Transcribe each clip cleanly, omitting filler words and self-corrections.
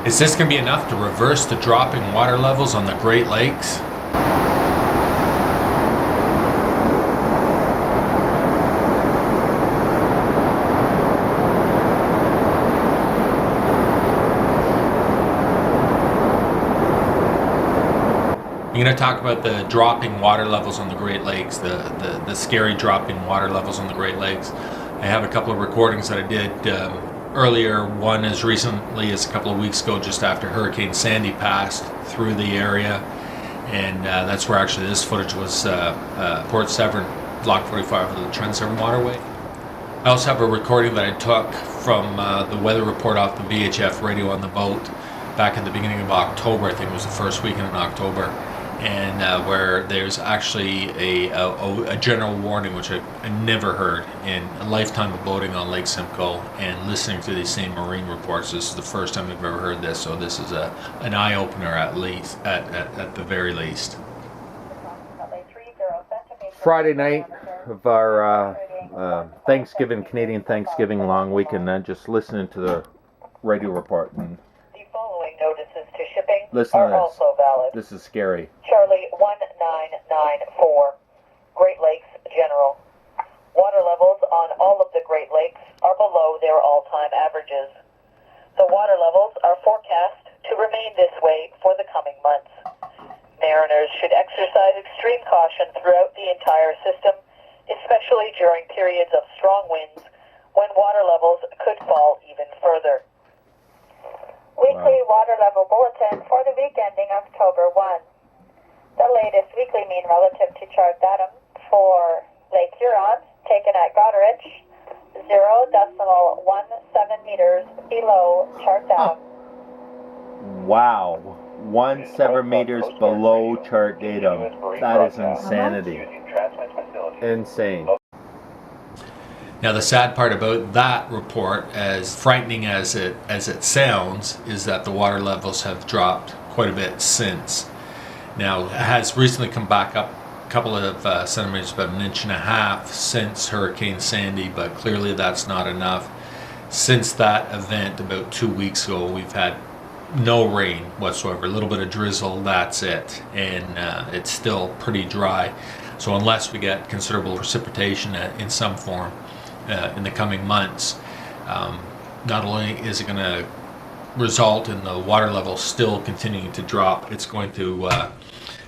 Is this going to be enough to reverse the dropping water levels on the Great Lakes? I'm going to talk about the dropping water levels on the Great Lakes, the scary dropping water levels on the Great Lakes. I have a couple of recordings that I did earlier, one as recently as a couple of weeks ago, just after Hurricane Sandy passed through the area, and that's where actually this footage was Port Severn, Block 45 of the Trent Severn Waterway. I also have a recording that I took from the weather report off the VHF radio on the boat back at the beginning of October. I think it was the first weekend in October, and where there's actually a general warning, which I never heard in a lifetime of boating on Lake Simcoe and listening to these same marine reports. This is the first time I've ever heard this, so this is an eye-opener at least, at the very least. Friday night of our Thanksgiving, Canadian Thanksgiving long weekend, and just listening to the radio report. And the following notices to shipping listen are to this. also valid. This is scary. Charlie 1994, Great Lakes General. Water levels on all of the Great Lakes are below their all-time averages. The water levels are forecast to remain this way for the coming months. Mariners should exercise extreme caution throughout the entire system, especially during periods of strong winds when water levels could fall even further. Weekly water level bulletin for the week ending October 1. The latest weekly mean relative to chart datum for Lake Huron, taken at Goderich, 0.17 meters below chart datum. Wow. 17 meters below chart datum. That is insanity. Insane. Now the sad part about that report, as frightening as it sounds, is that the water levels have dropped quite a bit since. Now it has recently come back up a couple of centimeters, about 1.5 inches since Hurricane Sandy, but clearly that's not enough. Since that event about 2 weeks ago, we've had no rain whatsoever, a little bit of drizzle, that's it, and it's still pretty dry. So unless we get considerable precipitation in some form in the coming months, not only is it going to result in the water level still continuing to drop, it's going to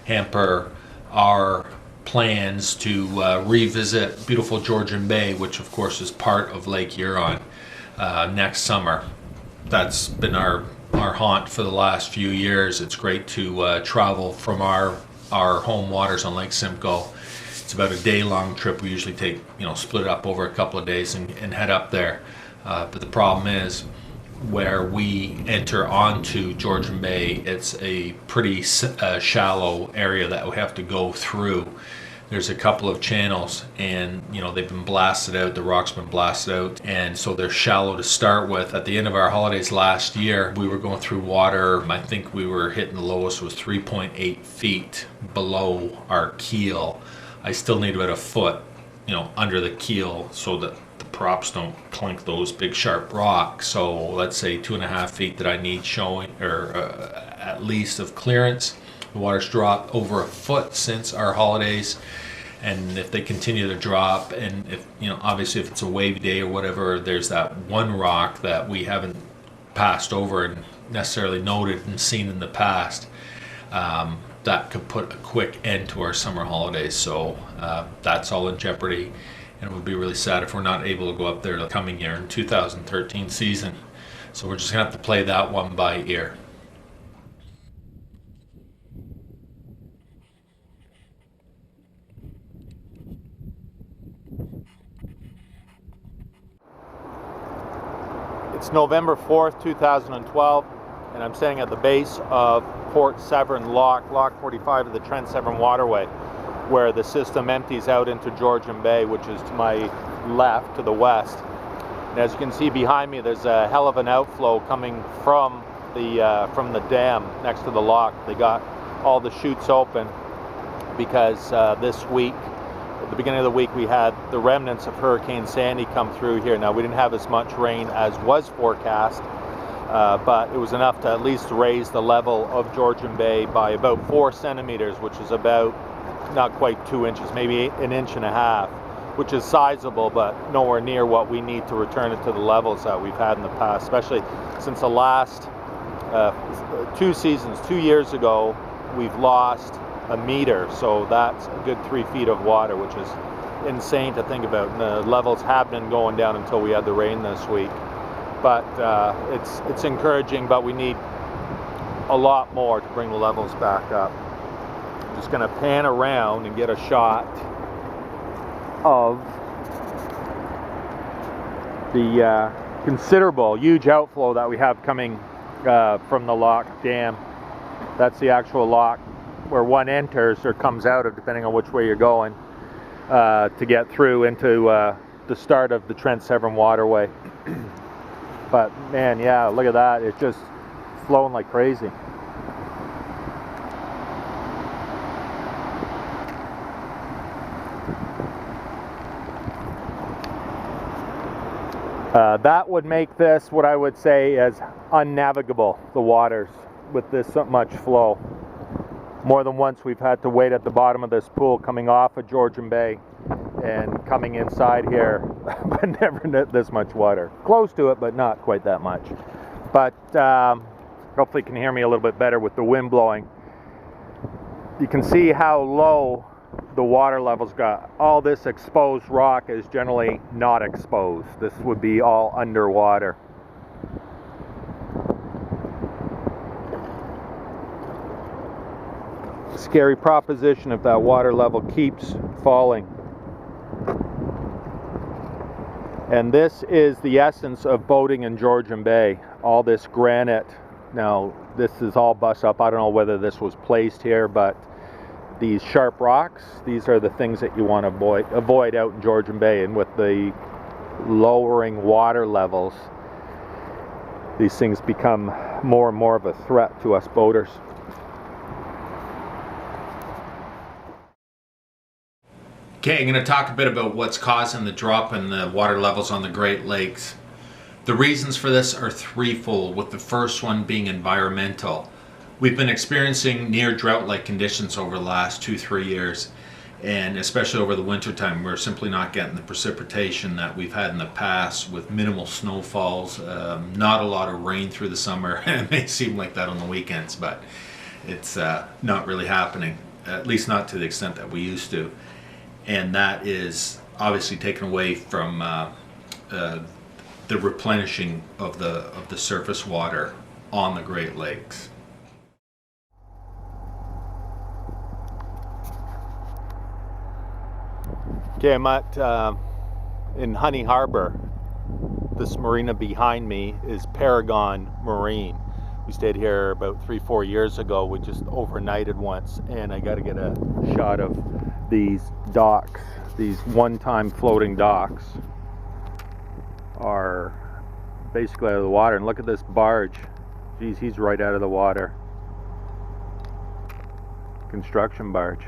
hamper our plans to revisit beautiful Georgian Bay, which of course is part of Lake Huron, next summer. That's been our haunt for the last few years. It's great to travel from our home waters on Lake Simcoe. It's about a day-long trip. We usually take, split it up over a couple of days and head up there. But the problem is, where we enter onto Georgian Bay, it's a pretty shallow area that we have to go through. There's a couple of channels, and they've been blasted out, the rock's been blasted out, and so they're shallow to start with. At the end of our holidays last year, we were going through water. I think we were hitting the lowest was 3.8 feet below our keel. I still need about a foot, under the keel, so that the props don't clink those big sharp rocks. So let's say 2.5 feet that I need showing, or at least of clearance. The water's dropped over a foot since our holidays, and if they continue to drop, and if obviously if it's a wavy day or whatever, there's that one rock that we haven't passed over and necessarily noted and seen in the past, that could put a quick end to our summer holidays. So that's all in jeopardy, and it would be really sad if we're not able to go up there the coming year in 2013 season. So we're just gonna have to play that one by ear. It's November 4th, 2012, and I'm standing at the base of Port Severn Lock 45 of the Trent Severn Waterway, where the system empties out into Georgian Bay, which is to my left, to the west. And as you can see behind me, there's a hell of an outflow coming from the dam next to the lock. They got all the chutes open because this week, at the beginning of the week, we had the remnants of Hurricane Sandy come through here. Now, we didn't have as much rain as was forecast, but it was enough to at least raise the level of Georgian Bay by about 4 centimeters, which is about not quite 2 inches, maybe an inch and a half, which is sizable, but nowhere near what we need to return it to the levels that we've had in the past, especially since the last 2 seasons. 2 years ago, we've lost a meter, so that's a good 3 feet of water, which is insane to think about. And the levels have been going down until we had the rain this week. But it's encouraging, but we need a lot more to bring the levels back up. I'm just going to pan around and get a shot of the considerable, huge outflow that we have coming from the lock dam. That's the actual lock where one enters or comes out of, depending on which way you're going, to get through into the start of the Trent Severn waterway. But man, yeah, look at that. It's just flowing like crazy. That would make this what I would say as unnavigable, the waters, with this much flow. More than once we've had to wait at the bottom of this pool coming off of Georgian Bay and coming inside here, but never this much water. Close to it, but not quite that much. But hopefully you can hear me a little bit better with the wind blowing. You can see how low the water levels got. All this exposed rock is generally not exposed. This would be all underwater. Scary proposition if that water level keeps falling. And this is the essence of boating in Georgian Bay. All this granite. Now this is all bust up. I don't know whether this was placed here, but these sharp rocks, these are the things that you want to avoid out in Georgian Bay. And with the lowering water levels, these things become more and more of a threat to us boaters. Okay, I'm going to talk a bit about what's causing the drop in the water levels on the Great Lakes. The reasons for this are threefold, with the first one being environmental. We've been experiencing near drought-like conditions over the last 2-3 years, and especially over the winter time, we're simply not getting the precipitation that we've had in the past, with minimal snowfalls, not a lot of rain through the summer. It may seem like that on the weekends, but it's not really happening, at least not to the extent that we used to. And that is obviously taken away from the replenishing of the surface water on the Great Lakes. Okay, I'm at in Honey Harbor. This marina behind me is Paragon Marine. We stayed here about 3-4 years ago. We just overnighted once, and I got to get a shot of these docks. These one-time floating docks are basically out of the water. And look at this barge. Geez, he's right out of the water. Construction barge.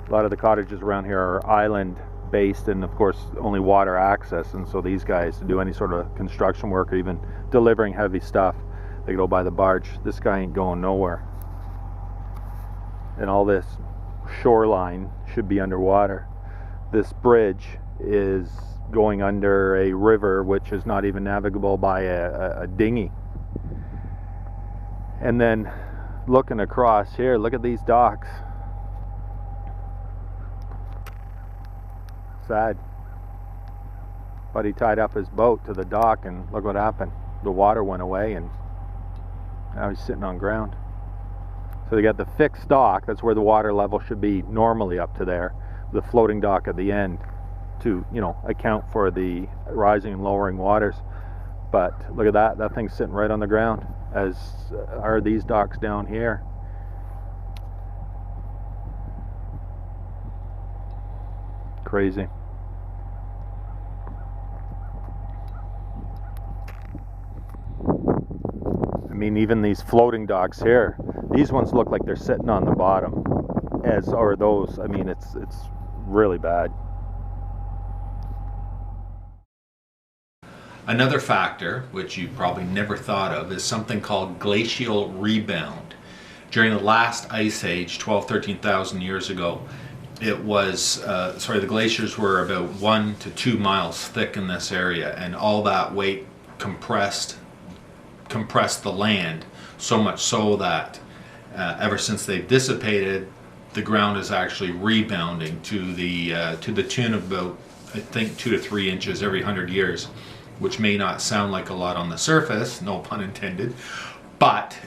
A lot of the cottages around here are island based, and of course only water access, and so these guys, to do any sort of construction work or even delivering heavy stuff, they go by the barge. This guy ain't going nowhere. And all this shoreline should be underwater. This bridge is going under a river which is not even navigable by a dinghy. And then looking across here, look at these docks. Sad. But he tied up his boat to the dock, and look what happened. The water went away, and now he's sitting on ground. So they got the fixed dock, that's where the water level should be normally up to there, the floating dock at the end to, you know, account for the rising and lowering waters. But look at that, that thing's sitting right on the ground, as are these docks down here. Crazy. I mean, even these floating docks here, these ones look like they're sitting on the bottom, as are those. I mean, it's really bad. Another factor, which you probably never thought of, is something called glacial rebound. During the last ice age, 12, 13,000 years ago, the glaciers were about 1 to 2 miles thick in this area, and all that weight compressed the land, so much so that ever since they've dissipated, the ground is actually rebounding to the tune of about, I think, 2 to 3 inches every 100 years, which may not sound like a lot on the surface, no pun intended, but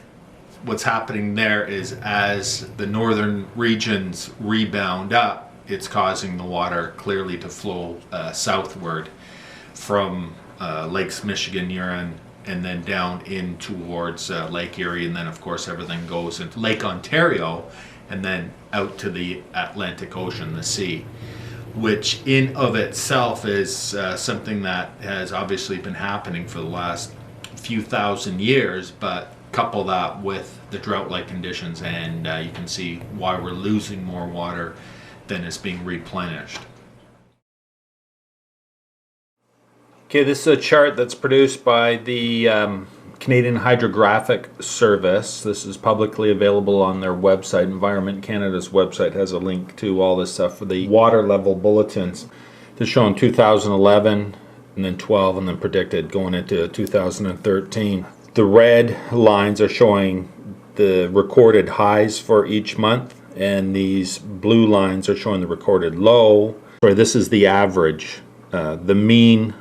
what's happening there is as the northern regions rebound up, it's causing the water clearly to flow southward from Lakes Michigan, Huron, and then down in towards Lake Erie, and then of course everything goes into Lake Ontario and then out to the Atlantic Ocean, the sea, which in of itself is something that has obviously been happening for the last few thousand years, but couple that with the drought-like conditions and you can see why we're losing more water than is being replenished. Okay, this is a chart that's produced by the Canadian Hydrographic Service. This is publicly available on their website. Environment Canada's website has a link to all this stuff for the water level bulletins. They're showing 2011 and then 12 and then predicted going into 2013. The red lines are showing the recorded highs for each month, and these blue lines are showing the recorded low. Sorry, this is the average, the mean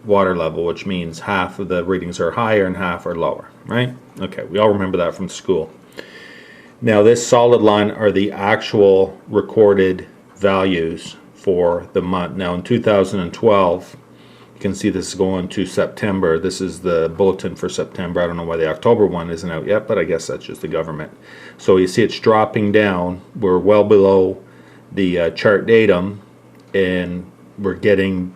water level, which means half of the readings are higher and half are lower, right? Okay, we all remember that from school. Now this solid line are the actual recorded values for the month. Now in 2012, you can see this is going to September. This is the bulletin for September. I don't know why the October one isn't out yet, but I guess that's just the government. So you see it's dropping down. We're well below the chart datum, and we're getting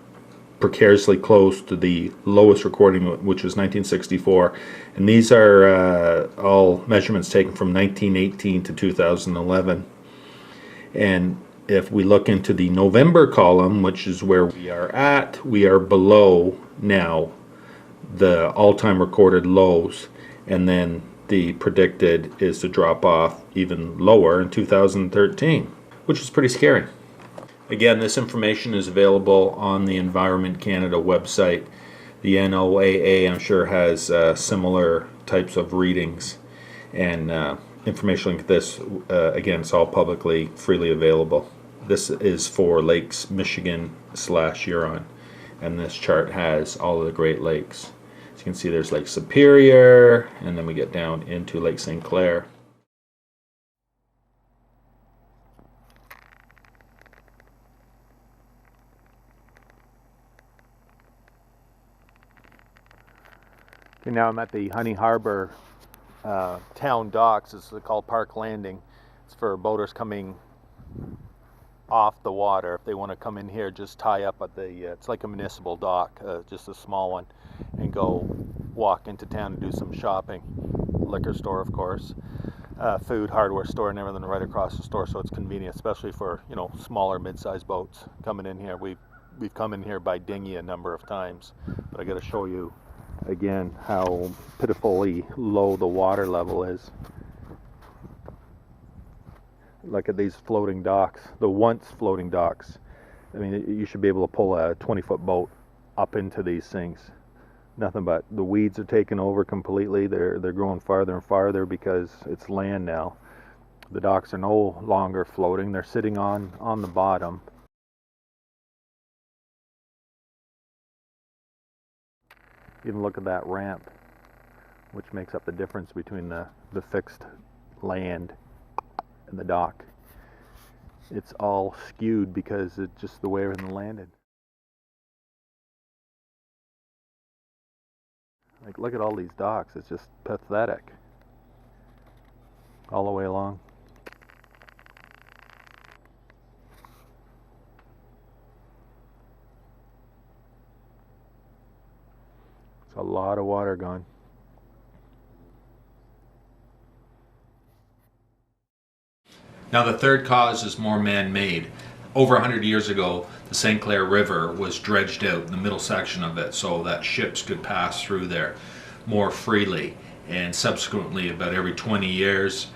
precariously close to the lowest recording, which was 1964. And these are all measurements taken from 1918 to 2011. And if we look into the November column, which is where we are below now the all-time recorded lows, and then the predicted is to drop off even lower in 2013, which is pretty scary. Again, this information is available on the Environment Canada website. The NOAA, I'm sure, has similar types of readings, and information like this, again, it's all publicly, freely available. This is for Lakes Michigan / Huron, and this chart has all of the Great Lakes. As you can see, there's Lake Superior, and then we get down into Lake St. Clair. Okay, now I'm at the Honey Harbor town docks. It's called Park Landing. It's for boaters coming off the water. If they want to come in here, just tie up at the, it's like a municipal dock, just a small one, and go walk into town and do some shopping. Liquor store, of course, food, hardware store, and everything right across the store, so it's convenient, especially for, you know, smaller mid-sized boats coming in here. We've come in here by dinghy a number of times, but I got to show you again how pitifully low the water level is. Look at these floating docks, the once floating docks. I mean, you should be able to pull a 20-foot boat up into these things. Nothing but the weeds are taken over completely. They're growing farther and farther because it's land now. The docks are no longer floating. They're sitting on the bottom. Even look at that ramp, which makes up the difference between the fixed land and the dock. It's all skewed because it's just the way everything landed. Like, look at all these docks. It's just pathetic all the way along. It's a lot of water gone. Now the third cause is more man-made. over 100 years ago, the St. Clair River was dredged out in the middle section of it so that ships could pass through there more freely. And subsequently, about every 20 years,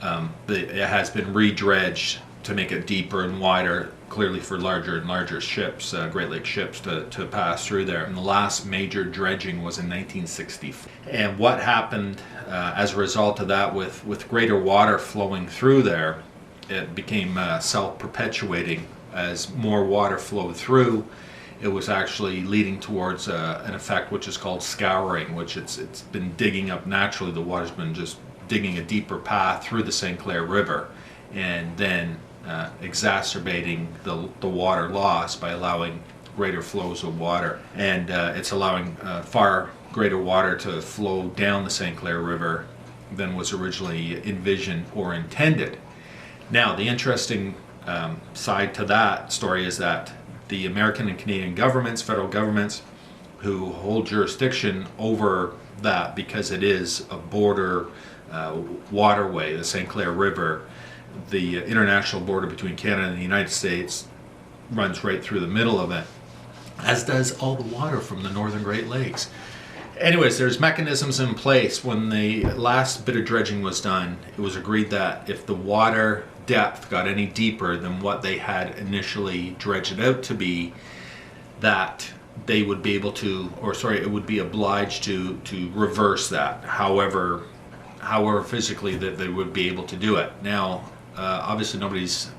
it has been re-dredged to make it deeper and wider, clearly for larger and larger ships, Great Lakes ships, to pass through there. And the last major dredging was in 1964. And what happened as a result of that, with greater water flowing through there, it became self-perpetuating. As more water flowed through, it was actually leading towards an effect which is called scouring, which it's been digging up naturally. The water's been just digging a deeper path through the St. Clair River, and then exacerbating the water loss by allowing greater flows of water. And it's allowing far greater water to flow down the St. Clair River than was originally envisioned or intended. Now, the interesting side to that story is that the American and Canadian governments, federal governments, who hold jurisdiction over that because it is a border waterway, the St. Clair River, the international border between Canada and the United States runs right through the middle of it, as does all the water from the northern Great Lakes. Anyways, there's mechanisms in place. When the last bit of dredging was done, it was agreed that if the water depth got any deeper than what they had initially dredged it out to be, that they would be able to, it would be obliged to reverse that, however physically that they would be able to do it. Now, obviously nobody's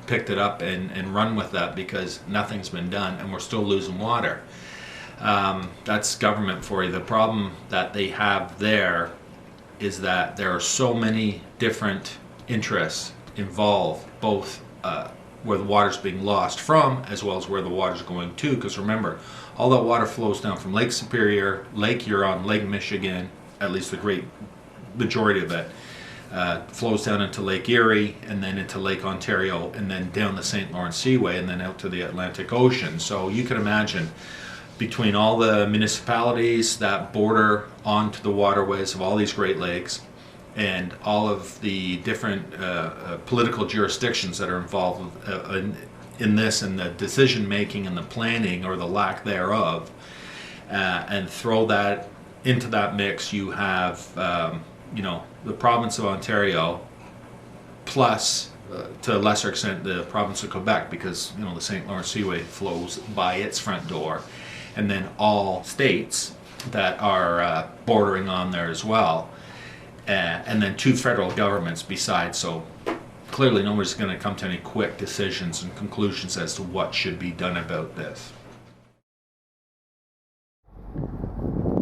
picked it up and run with that because nothing's been done and we're still losing water. That's government for you. The problem that they have there is that there are so many different interests involved, both where the water's being lost from as well as where the water's going to, because remember, all that water flows down from Lake Superior, Lake Huron, Lake Michigan, at least the great majority of it, flows down into Lake Erie and then into Lake Ontario and then down the St. Lawrence Seaway and then out to the Atlantic Ocean. So you can imagine, between all the municipalities that border onto the waterways of all these Great Lakes and all of the different political jurisdictions that are involved in this and the decision making and the planning or the lack thereof, and throw that into that mix, you have the province of Ontario plus to a lesser extent the province of Quebec, because the St. Lawrence Seaway flows by its front door, and then all states that are bordering on there as well, and then 2 federal governments besides. So clearly nobody's going to come to any quick decisions and conclusions as to what should be done about this.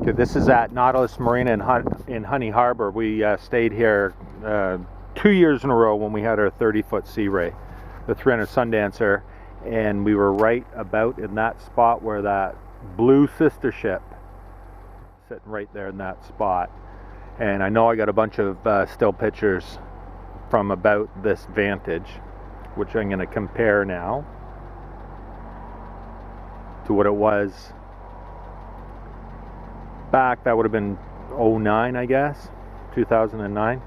Okay, this is at Nautilus Marina in Honey Harbor. We stayed here 2 years in a row when we had our 30-foot Sea Ray, the 300 Sundancer, and we were right about in that spot where that blue sister ship sitting right there in that spot. And I know I got a bunch of still pictures from about this vantage, which I'm going to compare now to what it was back. That would have been 09, I guess, 2009,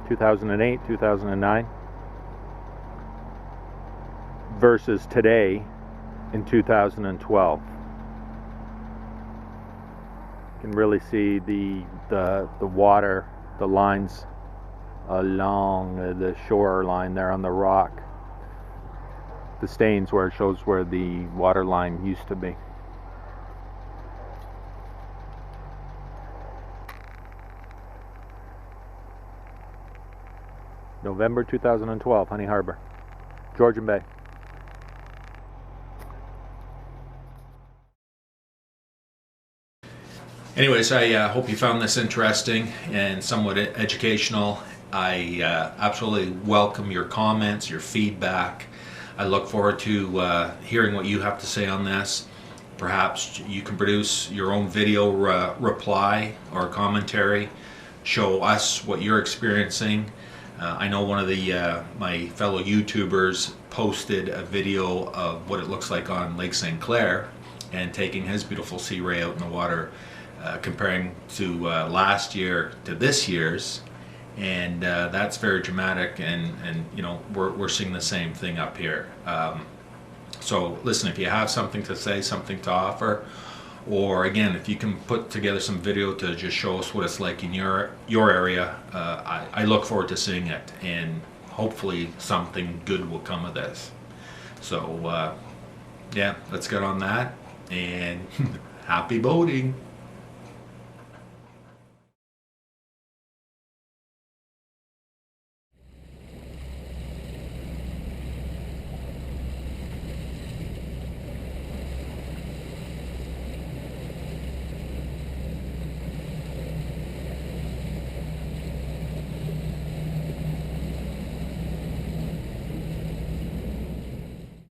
2008, 2009, versus today in 2012. You can really see the water, the lines along the shoreline there on the rock, the stains where it shows where the water line used to be. November 2012, Honey Harbor, Georgian Bay. Anyways, I hope you found this interesting and somewhat educational. I absolutely welcome your comments, your feedback. I look forward to hearing what you have to say on this. Perhaps you can produce your own video reply or commentary. Show us what you're experiencing. I know one of the my fellow YouTubers posted a video of what it looks like on Lake St. Clair and taking his beautiful Sea Ray out in the water, comparing to last year to this year's, and that's very dramatic, and we're seeing the same thing up here. So listen, if you have something to say, something to offer, or again, if you can put together some video to just show us what it's like in your area, I look forward to seeing it, and hopefully something good will come of this. So yeah, let's get on that, and happy boating.